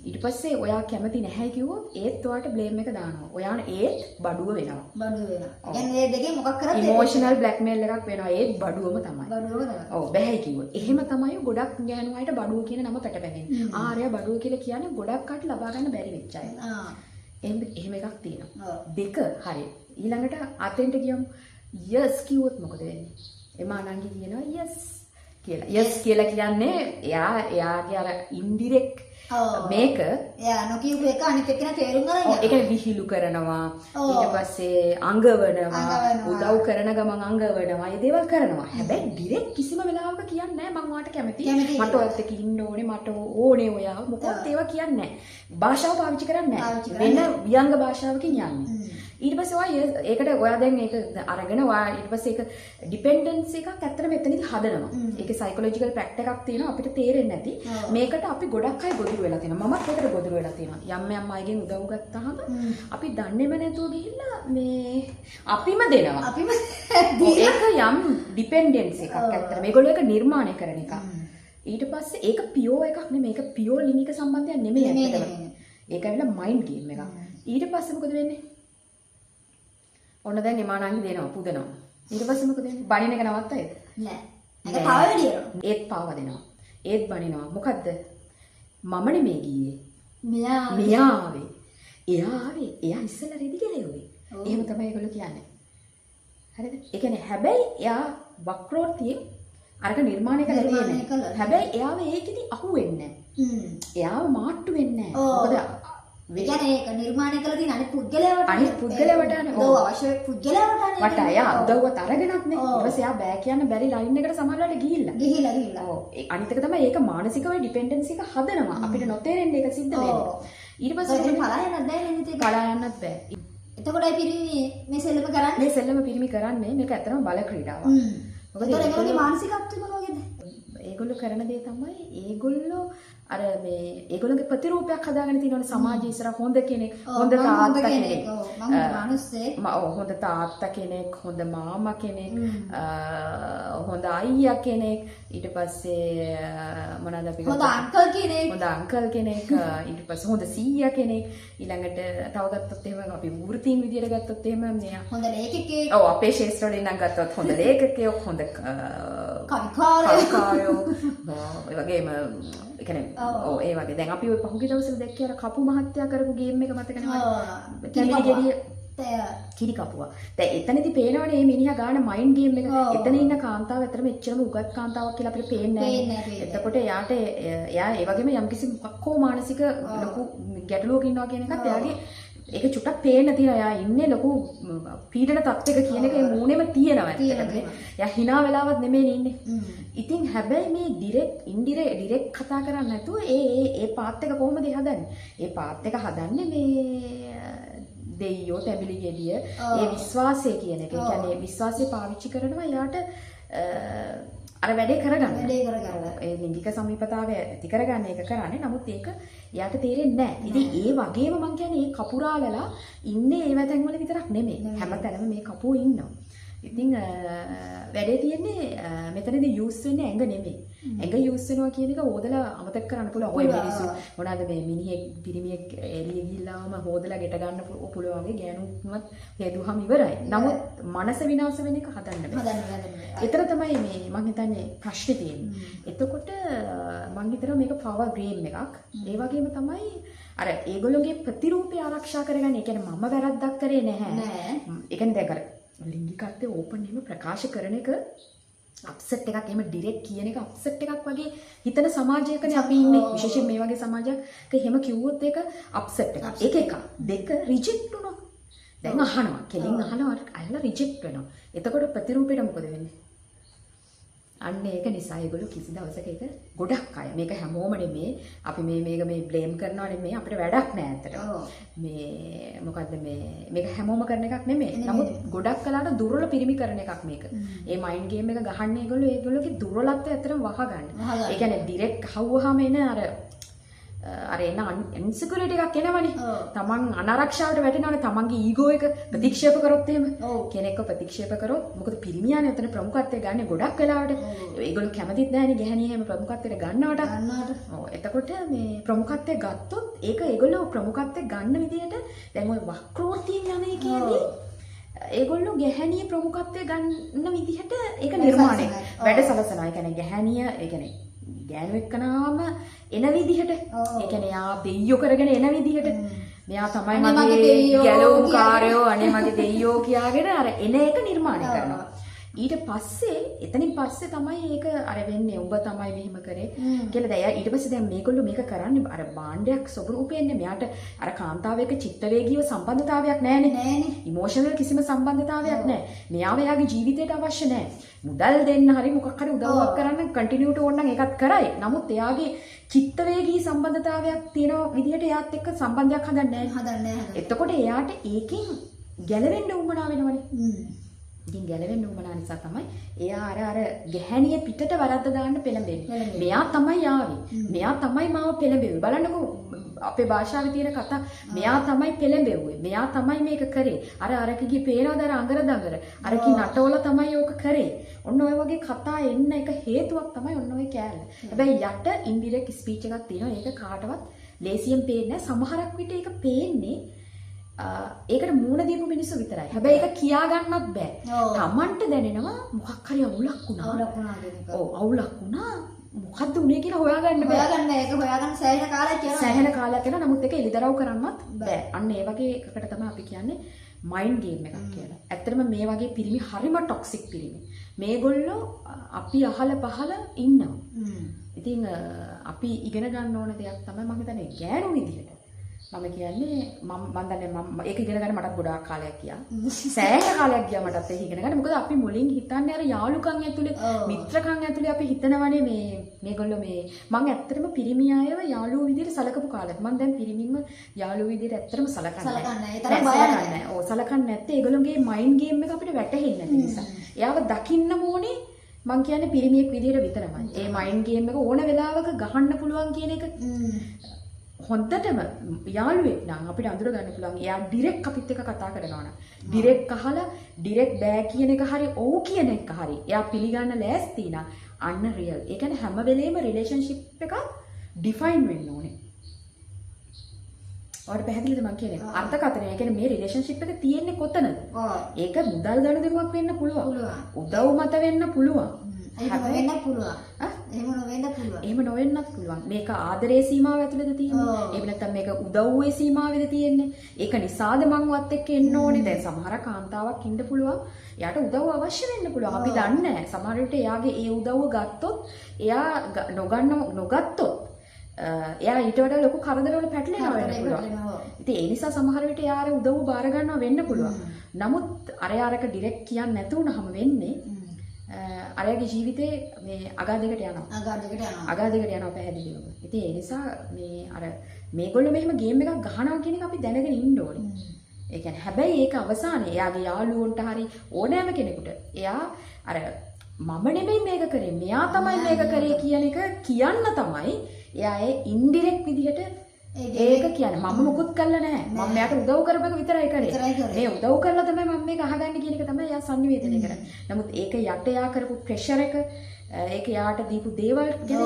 ඊට පස්සේ ඔයා කැමති නැහැ කිව්වොත් ඒත් ඔයාට බ්ලේම් එක දානවා. ඔයාන ඒත් බඩුව වෙනවා. බඩුව වෙනවා. يعني මේ දෙකේ මොකක් කරත් ඉමෝෂනල් බ්ලැක්මේල් එකක් වෙනවා. ඒත් බඩුවම තමයි. බඩුවම තමයි. ඔව් බැහැ කිව්වොත්. එහෙම තමයි ගොඩක් ගෑනු අයට බඩුව කියන නම පැටපැගෙන්නේ. ආර්ය බඩුව කියලා කියන්නේ ගොඩක් කට ලබා ගන්න බැරි වෙච්ච අය. එහෙම එකක් තියෙනවා. දෙක හරි. ඊළඟට අතෙන්ට ගියමු. යස් කිව්වොත් මොකද වෙන්නේ? එමානංගි කියනවා යස් කියලා. යස් කියලා කියන්නේ එයාගේ අර ඉන්ඩිරෙක්ට් මේක එයා නොකියපු එක අනිත් එක්කෙනා තේරුම් ගන්න යනවා. ඒ කියන්නේ විහිළු කරනවා. ඊට පස්සේ අඟවනවා. උදව් කරන ගමන් අඟවනවා. මේ දේවල් කරනවා. හැබැයි ඩිරෙක්ට් කිසිම වෙලාවක කියන්නේ නැහැ මම ඔයාට කැමතියි. මට ඔයත් එක්ක ඉන්න ඕනේ. මට ඕනේ ඔයාව. මොකක්ද ඒවා කියන්නේ නැහැ. භාෂාව පාවිච්චි කරන්නේ නැහැ. වෙන ව්‍යංග භාෂාවකින් යන්නේ. ඊට පස්සේ ඔයා ඒකට ඔයා දැන් ඒක අරගෙන ඔයා ඊට පස්සේ ඒක ඩිපෙන්ඩන්සි එකක් ඇත්තට මෙතනදී හදනවා. ඒකේ සයිකොලොජිකල් ෆැක්ට් එකක් තියෙනවා අපිට තේරෙන්නේ නැති. මේකට අපි ගොඩක් අය ගොදුරු වෙලා තියෙනවා. මමත් ඒකට ගොදුරු වෙලා තියෙනවා. යම් අයගෙන් උදව් ගත්තාම අපි දන්නේම නැතුව ගිහිල්ලා මේ අපිම දෙනවා. අපිම ඒක යම් ඩිපෙන්ඩන්සි එකක් ඇත්තට. මේගොල්ලෝ ඒක නිර්මාණය කරන එකක්. ඊට පස්සේ ඒක පියෝ එකක් නෙමෙයි. ඒක පියෝ ලිංගික සම්බන්ධයක් නෙමෙයි ඇත්තටම. ඒක ඇවිල්ලා මයින්ඩ් ගේම් එකක්. ඊට පස්සේ මොකද වෙන්නේ? ඔන්න දැන් එමානංගි දෙනවා පුදනවා. ඊට පස්සේ මොකද වෙන්නේ? බණින එක නවත්තයිද? නෑ. ඒක තව වැඩි වෙනවා. ඒත් පාව දෙනවා. ඒත් බණිනවා. මොකද්ද? මම නෙමෙයි ගියේ. මෙයා ආවේ. එයා ඉස්සෙල්ලා රෙදි කෙලෙව්වේ. එහෙම තමයි ඒගොල්ලෝ කියන්නේ. හරිද? ඒ කියන්නේ හැබැයි එයා වක්‍රෝත්තියෙන් අරක නිර්මාණය කරලා තියෙන්නේ. හැබැයි එයාව ඒකෙදි අහුවෙන්නේ නැහැ. එයාව මාට්ටු වෙන්නේ නැහැ. මොකද ඒක නිර්මාණය කළ තියෙන අනිත් පුද්ගලයාට ඔව් අවශ්‍ය පුද්ගලයාට වට එයා උදව්වත් අරගෙනත් නේ ඊට පස්සේ එයා බෑ කියන්න බැරි ලයින් එකට සමහරවිට ගිහිල්ලා ඔව් අනිත් එක තමයි ඒක මානසිකව ඩිපෙන්ඩන්සි එක හදනවා අපිට නොතේරෙන්නේ ඒක සිද්ධ වෙන්නේ ඊට පස්සේ පලා යන්නත් බෑ නේද පලා යන්නත් බෑ එතකොටයි පිරිමි මේ සෙල්ලම පිරිමි කරන්නේ මේක ඇත්තම බල ක්‍රීඩාවක් මොකද ඒගොල්ලෝගේ මානසිකත්වය මොන වගේද ඒගොල්ලෝ කරන දේ තමයි ඒගොල්ලෝ අර මේ ඒගොල්ලෝගේ ප්‍රතිරූපයක් හදාගෙන තියෙනවනේ සමාජය ඉස්සරහ හොඳ කෙනෙක් හොඳ තාත්තා කෙනෙක් හොඳ තාත්තා කෙනෙක් හොඳ මාමා කෙනෙක් හොඳ අයියා කෙනෙක් ඊට පස්සේ මොනවාද අපි හොඳ අංකල් කෙනෙක් ඊට පස්සේ හොඳ සීයා කෙනෙක් ඊළඟට තව ගත්තොත් එහෙම අපි වෘත්තීන් විදියට ගත්තොත් එහෙම මෙයා හොඳ ලේඛකයෙක් ඔව් අපේ ශාස්ත්‍ර වලින් නම් ගත්තොත් හොඳ ලේඛකයෙක් හොඳ කවිකාරයෝ ඒ වගේම ඒ කියන්නේ ඔව් ඒ වගේ දැන් අපි ওই පහුගිය දවස්වල දැක්කේ අර කපු මහත්තයා කරපු ගේම් එක මතක නේද කිරි කපුවා. දැන් එතනදී පේනවනේ මේ මිනිහා ගාන මයින්ඩ් ගේම් එක. එතන ඉන්න කාන්තාව ඇත්තටම එච්චරම උගත් කාන්තාවක් කියලා අපිට පේන්නේ නැහැ. එතකොට එයා ඒ වගේම යම්කිසි පක්කෝ මානසික ලොකු ගැටලුවක ඉන්නවා කියන එකත් එයාගේ ඒක චුට්ටක් පේන්න තියෙනවා. එයා ඉන්නේ ලොකු පීඩන තත්ත්වයක කියන එක ඒ මූණෙම තියෙනවා ඇත්තටම. එයා hina වෙලාවත් නෙමෙයි ඉන්නේ. ඉතින් හැබැයි මේ ඩිරෙක්ට් කතා කරන්නේ නැතුව ඒ පාත් එක කොහොමද හදන්නේ? ඒ පාත් එක හදන්නේ මේ දෙයියෝ තැඹිලි ගෙඩිය ඒ විශ්වාසය කියන එක. ඒ කියන්නේ විශ්වාසය පාවිච්චි කරනවා යාට අර වැඩේ කරගන්න. වැඩේ කරගන්න. ඒ ලිංගික සමීපතාවය ඇති කරගන්න එක කරන්නේ. නමුත් ඒක එයාට තේරෙන්නේ නැහැ. ඉතින් ඒ වගේම මං කියන්නේ මේ කපුරාලලා ඉන්නේ ඒ වැතැන් වල විතරක් නෙමෙයි. හැමතැනම මේ කපුවෝ ඉන්නවා. ඉතින් වැඩේ තියෙන්නේ මෙතනදී යූස් වෙන්නේ ඇඟ නෙමෙයි. ඇඟ යූස් වෙනවා කියන එක හොදලා අමතක කරන්න පුළුවන්. ඔය මිනිස්සු මොනවාද මේ මිනිහෙක් පිරිමියෙක් එළිය ගිහිල්ලාම හොදලා ගෙට ගන්න පුළුවන් වගේ ගෑනුන්වත් හේතුවම ඉවරයි. නමුත් මනස විනාශ වෙන එක හදන්න බෑ. ඒතර තමයි මේ මම හිතන්නේ ප්‍රශ්නේ තියෙන්නේ. එතකොට මම හිතනවා මේක පවර් ගේම් එකක්. ඒ වගේම තමයි අර ඒගොල්ලෝගේ ප්‍රතිරූපය ආරක්ෂා කරගන්න. ඒ කියන්නේ මම වැරද්දක් කරේ නැහැ. ඒ කියන්නේ දැන් අර ලිංගිකත්වයේ ඕපන් එහෙම ප්‍රකාශ කරන එක අප්සෙට් එකක් එහෙම ඩිරෙක්ට් කියන එක අප්සෙට් එකක් වගේ හිතන සමාජයකනේ අපි ඉන්නේ. විශේෂයෙන් මේ වගේ සමාජයක එහෙම කිව්වොත් ඒක අප්සෙට් එකක්. ඒක එකක්. දෙක රිජෙක්ට් වුණා. දැන් අහනවා. කෙලින් අහනවා අයලා රිජෙක්ට් වෙනවා. එතකොට ප්‍රතිරූපයට මොකද වෙන්නේ? අන්න ඒක නිසා ඒගොල්ලෝ කිසි දවසක ඒක ගොඩක් අය මේක හැමෝම නෙමේ අපි මේක මේ බ්ලේම් කරනවා නෙමේ අපිට වැඩක් නෑ ඇත්තට. මේ මොකද්ද මේක හැමෝම කරන එකක් නෙමේ. නමුත් ගොඩක් කලාට දුර්වල පිරිමි කරන එකක් මේක. ඒ මයින්ඩ් ගේම් එක ගහන්නේ ඒගොල්ලෝගේ දුර්වලත්වය ඇත්තටම වහගන්න. ඒ කියන්නේ ඩිරෙක්ට් හවුවහම එන අර එන ඉන්සිකියුරිටි එකක් එනවනේ. තමන් අනාරක්ෂාවට වැටෙනවනේ තමන්ගේ ඊගෝ එක ප්‍රතික්ෂේප කරොත් එහෙම. කෙනෙක්ව ප්‍රතික්ෂේප කරොත් මොකද පිරිමියානේ එතන ප්‍රමුඛත්වය ගන්න ගොඩක් වෙලාවට. ඒගොල්ලෝ කැමතිත් නැහැනේ ගැහණිය එහෙම ප්‍රමුඛත්වයට ගන්නවට. ඔව් එතකොට මේ ප්‍රමුඛත්වය ගත්තොත් ඒක ඒගොල්ලෝ ප්‍රමුඛත්වය ගන්න විදිහට දැන් ওই වක්‍රෝත්තියෙන් යන එකේදී ඒගොල්ලෝ ගැහණිය ප්‍රමුඛත්වය ගන්න විදිහට ඒක නිර්මාණය වැඩ සලසනවා. ඒ කියන්නේ ගැහණිය ඒ කියන්නේ ගෑනු එක්කනාම එන විදිහට ඒ කියන්නේ යා දෙයියෝ කරගෙන එන විදිහට මෙයා තමයි මගේ ගැලවුම් කාර්යෝ අනේ මගේ දෙයියෝ කියාගෙන අර එන එක නිර්මාණය කරනවා. ඊට පස්සේ එතනින් පස්සේ තමයි ඒක අර වෙන්නේ උඹ තමයි මෙහෙම කරේ කියලා. දැන් ඊට පස්සේ දැන් මේගොල්ලෝ මේක කරන්නේ අර භාණ්ඩයක් ස්වරූපෙන්නේ මෙයාට අර කාන්තාවයක චිත්තවේගීව සම්බන්ධතාවයක් නැහැනේ. ඉමෝෂනල් කිසිම සම්බන්ධතාවයක් නැහැ. මෙයාව එයාගේ ජීවිතයට අවශ්‍ය නැහැ. මුදල් දෙන්න හරි මොකක් හරි උදව්වක් කරන්න කන්ටිනියුට ඕන නම් ඒකත් කරයි. නමුත් එයාගේ චිත්තවේගී සම්බන්ධතාවයක් තියෙන විදිහට එයාත් එක්ක සම්බන්ධයක් හදන්නේ නැහැ. එතකොට එයාට ඒකෙන් ගැලවෙන්න උවමනා වෙනවනේ. ඉතින් ගැලවෙන්න උවමනා නිසා තමයි එයා අර ගැහණිය පිටට වරද්ද දාන්න පෙළඹෙන්නේ. මෙයා තමයි ආවේ. මෙයා තමයි මාව පෙළඹෙන්නේ. බලන්නකෝ අපේ භාෂාවේ තියෙන කතා මෙයා තමයි පෙළඹෙව්වේ. මෙයා තමයි මේක කරේ. අරකගේ පේනවද අර අඟර දඟර. අරකි නටවල තමයි ඕක කරේ. ඔන්න ඔය වගේ කතා එන්න එක හේතුවක් තමයි ඔන්න ඔය කෑල්ල. හැබැයි යට ඉන්ඩිරෙක්ට් ස්පීච් එකක් තියෙනවා. ඒක කාටවත් ලේසියෙන් පේන්නේ නැහැ. සමහරක් විට ඒක පේන්නේ ඒකට මූණ දීපු මිනිස්සු විතරයි. හැබැයි ඒක කියා ගන්නවත් බෑ. Tamanට දැනෙනවා මොකක් හරි අවුලක් වුණා. ඔව් අවුලක් වුණා. මොකද්ද උනේ කියලා හොයාගන්න බෑ. ඒක හොයාගන්න සෑහෙන කාලයක් යනවා. සෑහෙන කාලයක් යනවා. නමුත් ඒක එලිදරව් කරන්නවත් බෑ. අන්න ඒ වගේ එකකට තමයි අපි කියන්නේ මයින්ඩ් ගේම් එකක් කියලා. ඇත්තටම මේ වගේ පිරිමි හරිම ටොක්සික් පිරිමි. මේගොල්ලෝ අපි අහල පහල ඉන්නවා. ඉතින් අපි ඉගෙන ගන්න ඕන දෙයක් තමයි මම හිතන්නේ ගෑනු විදිහට. මම කියන්නේ මම දන්නේ මම ඒක ඉගෙන ගන්න මටත් ගොඩාක් කාලයක් ගියා. සෑහෙන කාලයක් ගියා මටත් ඒක ඉගෙන ගන්න. මොකද අපි මුලින් හිතන්නේ අර යාළුකම් ඇතුලේ, මිත්‍රකම් ඇතුලේ අපි හිතනවනේ මේගොල්ලෝ මම ඇත්තටම පිරිමි අයව යාළුවෝ විදිහට සලකපු කාලයක්. මම දැන් පිරිමින්ම යාළුවෝ විදිහට ඇත්තටම සලකන්නේ නැහැ. ඔව් සලකන්නේ නැත්තේ ඒගොල්ලෝගේ මයින්ඩ් ගේම් එක අපිට වැටහෙන්නේ නැති නිසා. එයාව දකින්න ඕනේ මං කියන්නේ පිරිමියෙක් විදිහට විතරමයි. ඒ මයින්ඩ් ගේම් එක ඕන වෙලාවක ගහන්න පුළුවන් කියන එක හොඳටම යාළුවෙක් නම් අපිට අඳුර ගන්න පුළුවන්. එයා ඩිරෙක්ට් අපිත් එක්ක කතා කරනවා නම් ඩිරෙක්ට් අහලා ඩිරෙක්ට් බෑ කියන එක හරි ඔව් කියන එක හරි එයා පිළිගන්න ලෑස්ති නම් අන්න රියල්. ඒ කියන්නේ හැම වෙලේම රිලේෂන්ෂිප් එක ඩිෆයින් වෙන්න ඕනේ. ඔයාලට පැහැදිලිද මං කියන්නේ? අර්ථකථනය. ඒ කියන්නේ මේ රිලේෂන්ෂිප් එක තියෙන්නේ කොතනද? ඒක මුදල් ගනුදෙනුවක් වෙන්න පුළුවන්. උදව් මත වෙන්න පුළුවන්. එහෙම වෙන්න පුළුවන්. එහෙම නොවෙන්න පුළුවන්. එහෙම නොවෙන්නත් පුළුවන්. මේක ආදරයේ සීමාව ඇතුළේද තියෙන්නේ? එහෙම නැත්නම් මේක උදව්වේ සීමාවෙද තියෙන්නේ? ඒක නිසාද මං වත් එක්ක එන්න ඕනේ? දැන් සමහර කාන්තාවක් ඉන්න පුළුවන්. එයාට උදව් අවශ්‍ය වෙන්න පුළුවන්. අපි දන්නේ නැහැ. සමහර විට එයාගේ ඒ උදව්ව ගත්තොත් එයා නොගත්තොත් එයා ඊට වඩා ලොකු කරදරවල පැටලෙනවා වෙන්න පුළුවන්. ඉතින් ඒ නිසා සමහර විට එයා අර උදව්ව බාර ගන්නවා වෙන්න පුළුවන්. නමුත් අරයාරක ඩිරෙක්ට් කියන්නේ නැති වුනහම වෙන්නේ අරයාගේ ජීවිතේ මේ අගාධයකට යනවා. අගාධයකට යනවා පැහැදිලිවම. ඉතින් ඒ නිසා මේගොල්ලෝ මෙහෙම ගේම් එකක් ගහනවා කියන එක අපි දැනගෙන ඉන්න ඕනේ. ඒ කියන්නේ හැබැයි ඒක අවසානයේ එයාගේ යාළුවන්ට හරි ඕනෑම කෙනෙකුට එයා අර මම නෙමෙයි මේක කරේ. මෙයා තමයි මේක කරේ කියන එක කියන්න තමයි එයා ඒ ඉන්ඩිරෙක්ට් විදිහට ඒක කියන්නේ. මම මොකුත් කළා නැහැ. මම මෙයාට උදව් කරපක විතරයි කරේ. මේ උදව් කරලා තමයි මම මේක අහගන්නේ කියන එක තමයි එයා සංනිවේදනය කරන්නේ. නමුත් ඒක යට එයා කරපු ප්‍රෙෂර් එක ඒක යාට දීපු දේවල් ගැන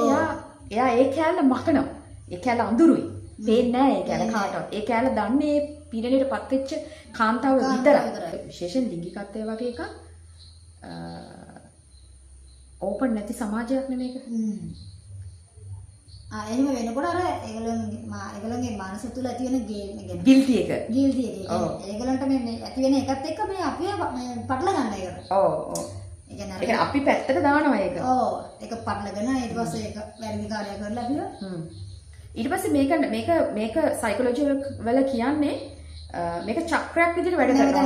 එයා ඒ කැලල මකනවා. ඒ කැලල අඳුරුයි. පේන්නේ නැහැ ඒ කැලල කාටවත්. ඒ කැලල දන්නේ පීඩනයටපත් වෙච්ච කාන්තාව විතරයි. විශේෂයෙන් ලිංගිකත්වය වගේ එකක් ඕපන් නැති සමාජයක් නෙමේක. එහෙම වෙනකොට අර ඒගොල්ලන්ගේ මනස තුල ඇති වෙන ගේම් එක ගිල්ටි එක. ඒගොල්ලන්ට මේ ඇති වෙන එකත් එක්ක මේ අපි පටල ගන්න ඒක. ඔව් ඔව්. ඒ කියන්නේ අපි පැත්තට දානවා ඒක. ඔව්. ඒක පටලගෙන ඊට පස්සේ ඒක වැරදි කාර්යයක් කරලා අපිව. ඊට පස්සේ මේක සයිකොලොජි වල කියන්නේ මේක චක්‍රයක් විදිහට වැඩ කරනවා.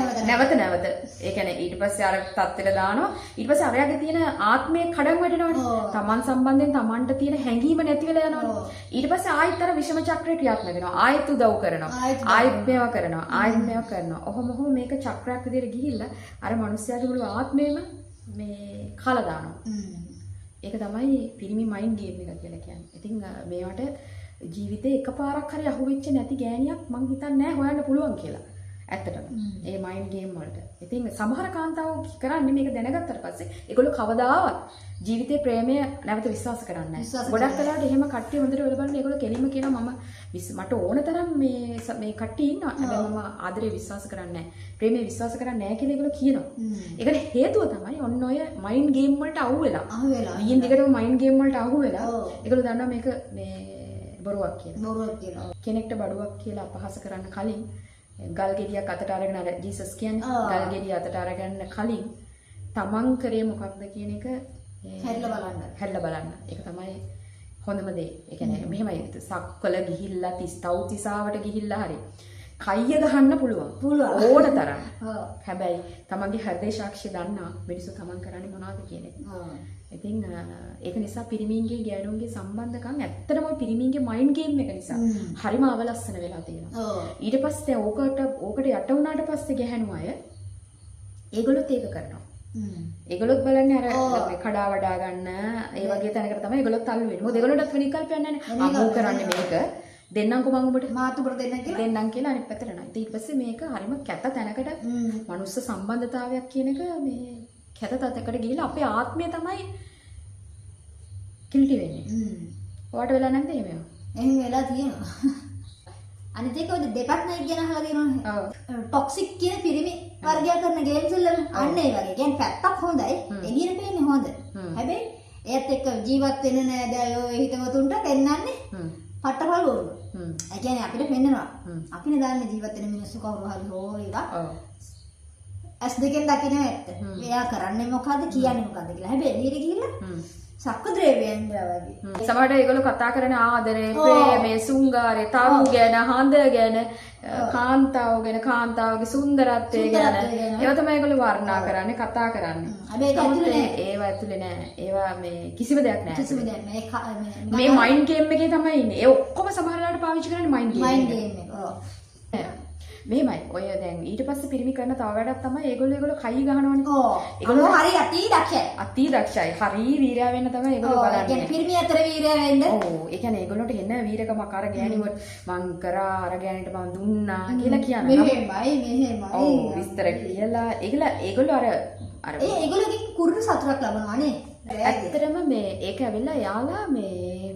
නැවත. ඒ කියන්නේ ඊට පස්සේ අර තත්ත්වෙට දානවා. ඊට පස්සේ අරයාගේ තියෙන ආත්මයේ කඩන් වැටෙනවනේ. Taman සම්බන්ධයෙන් Tamanට තියෙන හැඟීම නැති වෙලා යනවනේ. ඊට පස්සේ ආයෙත් අර විෂම චක්‍රය ක්‍රියාත්මක වෙනවා. ආයෙත් උදව් කරනවා. ආයෙත් මේවා කරනවා. ඔහොම මේක චක්‍රයක් විදිහට ගිහිල්ලා අර මිනිස්යාගේ මුළු ආත්මෙම මේ කාලා දානවා. ඒක තමයි පිරිමි මයින්ඩ් ගේම් එක කියලා කියන්නේ. ඉතින් මේවට ජීවිතේ එකපාරක් හරි අහුවෙච්ච නැති ගෑණියක් මං හිතන්නේ නැහැ හොයන්න පුළුවන් කියලා. ඇත්තටම. ඒ මයින්ඩ් ගේම් වලට. ඉතින් සමහර කාන්තාවෝ කරන්නේ මේක දැනගත්තට පස්සේ ඒගොල්ලෝ කවදාවත් ජීවිතේ ප්‍රේමය නැවත විශ්වාස කරන්නේ නැහැ. ගොඩක් වෙලාවට එහෙම කට්ටිය හොඳට වෙල බලන්න ඒගොල්ලෝ කෙලින්ම කියනවා මම මට ඕන තරම් මේ කට්ටිය ඉන්නවා. හැබැයි මම ආදරේ විශ්වාස කරන්නේ නැහැ. ප්‍රේමය විශ්වාස කරන්නේ නැහැ කියලා ඒගොල්ලෝ කියනවා. ඒකට හේතුව තමයි ඔන්න ඔය මයින්ඩ් ගේම් වලට අහුවෙලා. ඊයින් දිගටම මයින්ඩ් ගේම් වලට අහුවෙලා ඒගොල්ලෝ දන්නවා මේක මේ බොරුවක් කියලා. කෙනෙක්ට බඩුවක් කියලා අපහාස කරන්න කලින් ගල් ගෙඩියක් අතට අරගෙන අර ජීසස් කියන්නේ ගල් ගෙඩිය අතට අරගන්න කලින් තමන් කරේ මොකක්ද කියන එක හැරිලා බලන්න. ඒක තමයි හොඳම දේ. ඒ කියන්නේ මෙහෙමයි සක්වල ගිහිල්ලා තිස්තාවට ගිහිල්ලා හරි කයිය ගහන්න පුළුවන්. ඕන තරම්. හැබැයි තමන්ගේ හෘදේ සාක්ෂිය දන්නා මිනිස්සු තමන් කරන්නේ මොනවද කියන එක. ඉතින් ඒක නිසා පිරිමින්ගේ ගෑනුන්ගේ සම්බන්ධකම් ඇත්තටම පිරිමින්ගේ මයින්ඩ් ගේම් එක නිසා හරිම අවලස්සන වෙලා තියෙනවා. ඊට පස්සේ ඕකට යට වුණාට පස්සේ ගැහණු අය ඒගොල්ලොත් ඒක කරනවා. ඒගොල්ලොත් බලන්නේ අර කඩා වඩා ගන්න ඒ වගේ තැනකට තමයි ඒගොල්ලොත් අල්ලු වෙන්නේ. මොකද ඒගොල්ලොන්ටත් වෙන විකල්පයක් නැහැ නේ. අමෝ කරන්නේ මේක දෙන්නම්කෝ මං උඹට මාත් උඹට දෙන්නම් කියලා අනිත් පැත්තට නෑ. ඊට පස්සේ මේක හරිම කැත තැනකට මනුස්ස සම්බන්ධතාවයක් කියන එක මේ කැත තැනකට ගිහිල්ලා අපේ ආත්මය තමයි කිලිටි වෙන්නේ. ඔයාට වෙලා නැද්ද එහෙම? එහෙම වෙලා තියෙනවා. අනිත් එක ඔය දෙපැත්ත නෙක් ගැන අහලා තියෙනවනේ. ඔව්. ටොක්සික් කියන පිරිමි වර්ගයක් කරන ගේම්ස් වල අන්න ඒ වගේ. කියන්නේ පැත්තක් හොඳයි. එළියට පේන්නේ හොඳ. හැබැයි ඒත් එක්ක ජීවත් වෙන නෑදෑයෝ හිතවතුන්ට පෙන්නන්නේ පට්ටපල් වල. ඒ කියන්නේ අපිට පෙන්නනවා. අපිනේ දාන්නේ ජීවත් වෙන මිනිස්සු කවුරු හරි හෝ ඒවා. ඇස් දෙකෙන් දකින්න ඇත්ත. එයා කරන්නේ මොකද්ද කියන්නේ මොකද්ද කියලා. හැබැයි එළියට ගිහිල්ලා සක්ක ද්‍රව්‍යයන් වගේ. සමහරවිට ඒගොල්ලෝ කතා කරන ආදරේ, ප්‍රේමේ, සුංගාරේ, තරු ගැන, හඳ ගැන, කාන්තාව ගැන, කාන්තාවගේ සුන්දරත්වය ගැන. ඒවා තමයි ඒගොල්ලෝ වර්ණනා කරන්නේ, කතා කරන්නේ. හැබැයි ඒවා ඇතුලේ නෑ. ඒවා මේ කිසිම දෙයක් නෑ. කිසිම දෙයක් නෑ. මේ මයින්ඩ් ගේම් එකේ තමයි ඉන්නේ. ඒ ඔක්කොම සමහරවිට පාවිච්චි කරන්නේ මයින්ඩ් ගේම් එක. ඔව්. මෙහෙමයි. ඔය දැන් ඊට පස්සේ පිරිමි කරන තව වැඩක් තමයි ඒගොල්ලෝ කයි ගහනවනේ. ඔව්. ඒගොල්ලෝ හරි අති දක්ෂයි. අති දක්ෂයි. හරි වීරයා වෙන්න තමයි ඒගොල්ලෝ බලන්නේ. ඒ කියන්නේ පිරිමි අතර වීරයා වෙන්න. ඔව්. ඒ කියන්නේ ඒගොල්ලෝට එන වීරකමක් අර ගෑණිවට මං කරා අර ගෑණිට මං දුන්නා කියලා කියනවා. මෙහෙමයි. ඔව්. විස්තර කියලා ඒගොල්ලෝ අර ඒගොල්ලෝගෙන් කුරුළු සතුටක් ලබනවා නේ. ඇත්තටම මේ ඒක ඇවිල්ලා යාලා මේ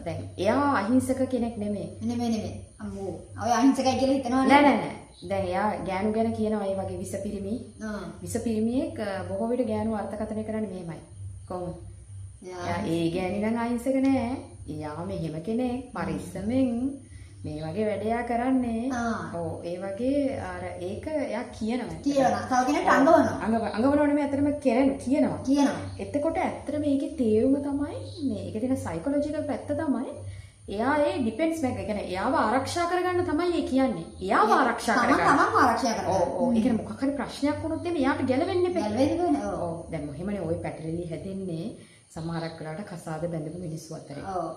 දැන් එයා අහිංසක කෙනෙක් නෙමෙයි. අම්මෝ. ඔය අහිංසකයි කියලා හිතනවනේ. නෑ. දැන් එයා ගෑනු ගැන කියනවා ඒ වගේ විස පිරිමියෙක් බොහෝ විට ගෑනු අර්ථකථනය කරන්නේ මෙහෙමයි. කොහොමද? ඒ ගෑණි නම් අහිංසක නෑ. එයා මෙහෙම කෙනෙක් පරිස්සමෙන් මේ වගේ වැඩයා කරන්නේ. ඔව් ඒ වගේ අර ඒක එයා කියනවා. තව කෙනෙක්ට අඟවනවා. අඟවනව නෙමෙයි ඇත්තටම කියනවා. එතකොට ඇත්තටම මේකේ තේරුම තමයි මේ ඒකේ තියෙන සයිකොලොජිකල් පැත්ත තමයි එයා ඒ ඩිපෙන්ඩ්ස් එක කියන්නේ එයාව ආරක්ෂා කරගන්න තමයි ඒ කියන්නේ. එයාව ආරක්ෂා කරගන්න. තමන්ව ආරක්ෂා කරගන්න. ඔව්. ඒ කියන්නේ මොකක් හරි ප්‍රශ්නයක් වුණොත් එimhe එයාට ගැලවෙන්න එපා. ඔව්. දැන් මොහෙමනේ ওই පැටලෙලි හැදෙන්නේ සමහරක් වෙලාවට කසාද බැඳපු මිනිස්සු අතරේ. ඔව්.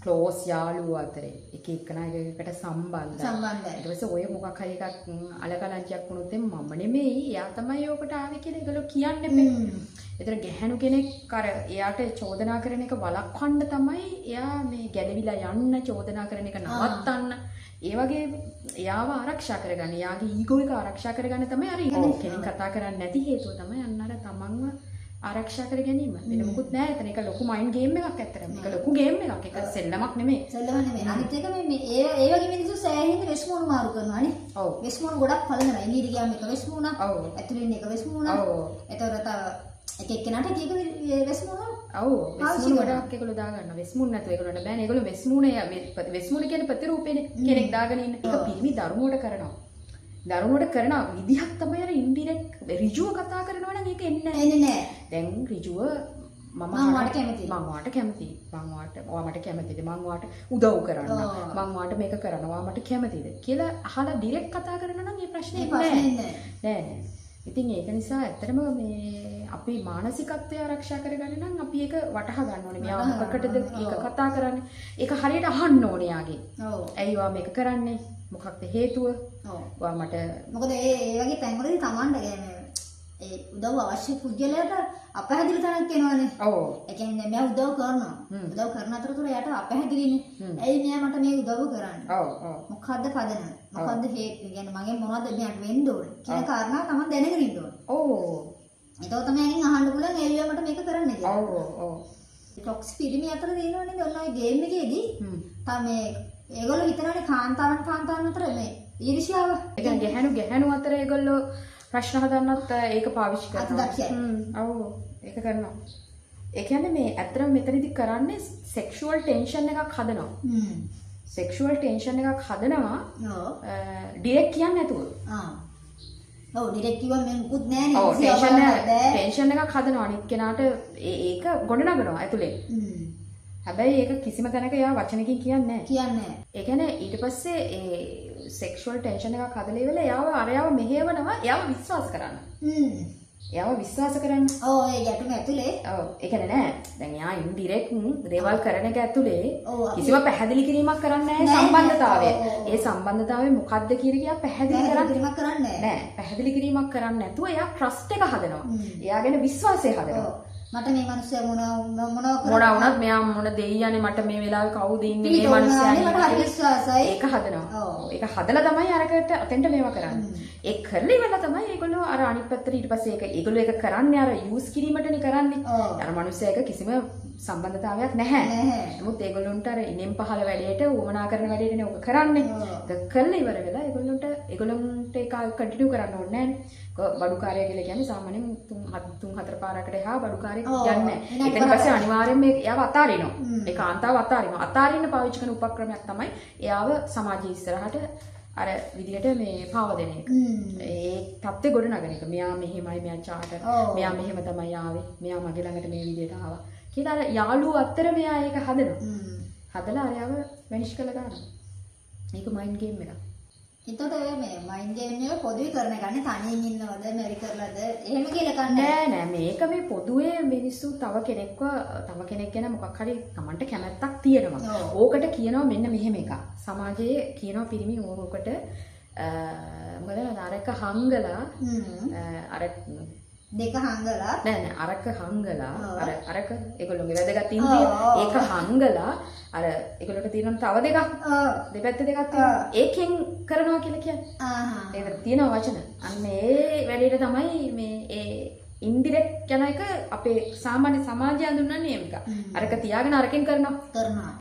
ක්ලෝස් යාළුවෝ අතරේ එක එකනා එකකට සම්බන්ධයි. ඊට පස්සේ ඔය මොකක් හරි එකක් අලකලංචියක් වුණොත් මම නෙමෙයි එයා තමයි ඔකට ආවේ කියලා ඒගොල්ලෝ කියන්නේ බෑ. ඒතර ගැහැණු කෙනෙක් අර එයාට චෝදනා කරන එක වළක්වන්න තමයි එයා මේ ගැලවිලා යන්න චෝදනා කරන එක නවත්තන්න. ඒ වගේ එයාව ආරක්ෂා කරගන්න. එයාගේ ඊගෝ එක ආරක්ෂා කරගන්න තමයි අර කෙනෙක් කතා කරන්නේ නැති හේතුව තමයි අන්න අර තමන්ව ආරක්ෂා කර ගැනීම. වෙන මොකුත් නෑ. එතන ඒක ලොකු මයින්ඩ් ගේම් එකක් ඇත්තටම. ඒක ලොකු ගේම් එකක්. ඒක සෙල්ලමක් නෙමෙයි. සෙල්ලම නෙමෙයි. අනිත් එක මේ ඒ වගේ මිනිස්සු සෑහෙන වෙස්මුණු මාරු කරනවානේ. ඔව්. වෙස්මුණු ගොඩක් පලනවා. එළියට ගියාම එක වෙස්මුණා. ඔව්. ඇතුළේ ඉන්න එක වෙස්මුණා. ඔව්. ඒතර තව එක එක්කෙනාට එක එක වෙස්මුණා. ඔව්. වෙස්මුණු ගොඩක් ඒගොල්ලෝ දාගන්නවා. වෙස්මුණු නැතුව ඒගොල්ලන්ට බෑනේ. ඒගොල්ලෝ වෙස්මුණු කියන්නේ ප්‍රතිරූපේනේ. කෙනෙක් දාගෙන ඉන්න. ඒක පිරිමි දරුණුවට කරනවා. දරුණුවට කරන විදිහක් තමයි අර ඉන්ඩිරෙක්ට් රිජුව කතා කරනවා නම් ඒක එන්නේ නෑ. දැන් රිජුව මම වාට කැමතියි. මම වාට කැමතියි. ඔයා මට කැමතිද? මම වාට උදව් කරන්න. මම වාට මේක කරනවා මට කැමතිද කියලා අහලා ඩිරෙක්ට් කතා කරනවා නම් මේ ප්‍රශ්නේ නෑ. ඉතින් ඒක නිසා ඇත්තටම මේ අපේ මානසිකත්වය ආරක්ෂා කරගන්න නම් අපි ඒක වටහා ගන්න ඕනේ. මෙයා මොකකටද ඒක කතා කරන්නේ? ඒක හරියට අහන්න ඕනේ යාගේ. ඔව්. ඇයි ඔයා මේක කරන්නේ? මොකක්ද හේතුව? ඔව්. ඔයා මට මොකද ඒ වගේ තැන්වලදී Tamanda කියන්නේ ඒ උදව් අවශ්‍ය පුද්ගලයාට අපහැදිලි තැනක් එනවනේ. ඔව්. ඒ කියන්නේ මෙයා උදව් කරනවා. උදව් කරන අතරතුර එයාට අපහැදිලිනේ. ඇයි මෙයා මට මේ උදව් කරන්නේ? ඔව් ඔව්. මොකද්ද පදනම? මොකද්ද හේතුව? කියන්නේ මගෙන් මොනවද මෙයාට වෙන්න ඕනේ කියන කාරණා තමයි දැනගෙන ඉන්න ඕනේ. ඔව්. ඒක තමයි එනින් අහන්න පුළුවන් එළිය මට මේක කරන්න කියලා. ඔව් ඔව්. ටොක්ස් පිරිමි අතර තියෙනවනේ නේද? ඔන්න ඔය ගේම් එකේදී තමයි ඒගොල්ලෝ හිතනවානේ කාන්තාවන් අතර මේ ඊර්ෂ්‍යාව. ඒ කියන්නේ ගැහැණු අතර ඒගොල්ලෝ ප්‍රශ්න හදන්නත් ඒක පාවිච්චි කරනවා. ඔව් ඒක කරනවා. ඒ කියන්නේ මේ ඇත්තටම මෙතනදි කරන්නේ සෙක්ෂුවල් ටෙන්ෂන් එකක් හදනවා. සෙක්ෂුවල් ටෙන්ෂන් එකක් හදනවා. ඩිරෙක්ට් කියන්නේ නැතුව. ඔව් ඩිරෙක්ට් කිව්වම මේ මුකුත් නෑනේ. ඔව් ටෙන්ෂන් එකක් හදනවා අනිත් කෙනාට ඒක ගොඩනගනවා ඇතුලේ. හැබැයි ඒක කිසිම තැනක එයා වචනකින් කියන්නේ නැහැ. ඒ කියන්නේ ඊට පස්සේ ඒ සෙක්ෂුවල් ටෙන්ෂන් එකක් හදලා ඉවරලා එයාව අරයාව මෙහෙවනවා එයාව විශ්වාස කරන්න. එයාව විශ්වාස කරන්න. ඔව් ඒ ගැටුම ඇතුලේ. ඔව් ඒ කියන්නේ නෑ. දැන් එයා ඉන්ඩිරෙක්ට් දේවල් කරන එක ඇතුලේ කිසිම පැහැදිලි කිරීමක් කරන්නේ නැහැ සම්බන්ධතාවය. ඒ සම්බන්ධතාවය මොකක්ද කියන එක එයා පැහැදිලි කරන්නේ නෑ. පැහැදිලි කිරීමක් කරන්නේ නැතුව එයා ට්‍රස්ට් එක හදනවා. එයා ගැන විශ්වාසය හදනවා. මට මේ මිනිස්සයා මොනවා වුණත් මෙයා මොන දෙයියනේ මට මේ වෙලාවේ කවුද ඉන්නේ මේ මිනිස්සයා මට හරි විශ්වාසයි. ඒක හදනවා. ඔව්. ඒක හදලා තමයි අරකට අතෙන්ට මේවා කරන්නේ. ඒක කරලා ඉවරලා තමයි ඒගොල්ලෝ අර අනිත් පැත්තට ඊට පස්සේ ඒගොල්ලෝ ඒක කරන්නේ අර යූස් කිරීමටනේ කරන්නේ. අර මිනිස්සයා එක කිසිම සම්බන්ධතාවයක් නැහැ. නමුත් ඒගොල්ලොන්ට අර ඉනෙන් පහළ වැඩේට උවමනා කරන වැඩේටනේ ඔක කරන්නේ. ඒක කරලා ඉවර වෙලා ඒගොල්ලොන්ට ඒක කන්ටිනියු කරන්න ඕනේ නැහැ. බඩුකාරය කියලා කියන්නේ සාමාන්‍යයෙන් 3-4 පාරකට එහා බඩුකාරයෙක් යන්නේ නැහැ. ඊට පස්සේ අනිවාර්යෙන්ම එයාව අතාරිනවා. ඒ කාන්තාව අතාරිනවා. අතාරින්න පාවිච්චි කරන උපක්‍රමයක් තමයි එයාව සමාජයේ ඉස්සරහට අර විදියට මේ පාව දෙන එක. ඒ තත්ත්වෙ ගොඩනගන එක. මෙයා මෙහෙමයි මෙයා චාටර්. මෙයා මෙහෙම තමයි ආවේ. මෙයා මගේ ළඟට මේ විදියට ආවා. කියලා අර යාළුවෝ අතර මෙයා ඒක හදනවා. හදලා අරයව වැනිෂ් කරලා දානවා. මේක මයින්ඩ් ගේම් එකක්. එතකොට මේ මයින්ඩ් ගේම් එක පොදුවේ කරන එක නේ තනියෙන් ඉන්නවද මෙරි කරලාද එහෙම කියලා කන්නේ නෑ මේක මේ පොදුවේ මිනිස්සු තව කෙනෙක් ගැන මොකක් හරි Tamanට කැමැත්තක් තියෙනවා. ඕකට කියනවා මෙන්න මෙහෙම එකක්. සමාජයේ කියනවා පිරිමි ඕකට මොකද අරක හංගලා අර දෙක හංගලා නෑ අරක හංගලා අරක ඒගොල්ලෝගේ වැදගත් ඉන්ද්‍රිය ඒක හංගලා අර ඒගොල්ලෝට තියෙන තව දෙකක් දෙපැත්ත දෙකක් තියෙනවා ඒකෙන් කරනවා කියලා කියන්නේ ඒක තියෙන වචන අන්න ඒ වැඩේට තමයි මේ ඒ ඉන්ඩිරෙක්ට් යන එක අපේ සාමාන්‍ය සමාජය හඳුන්වන්නේ මේක අරක තියාගෙන අරකින් කරනවා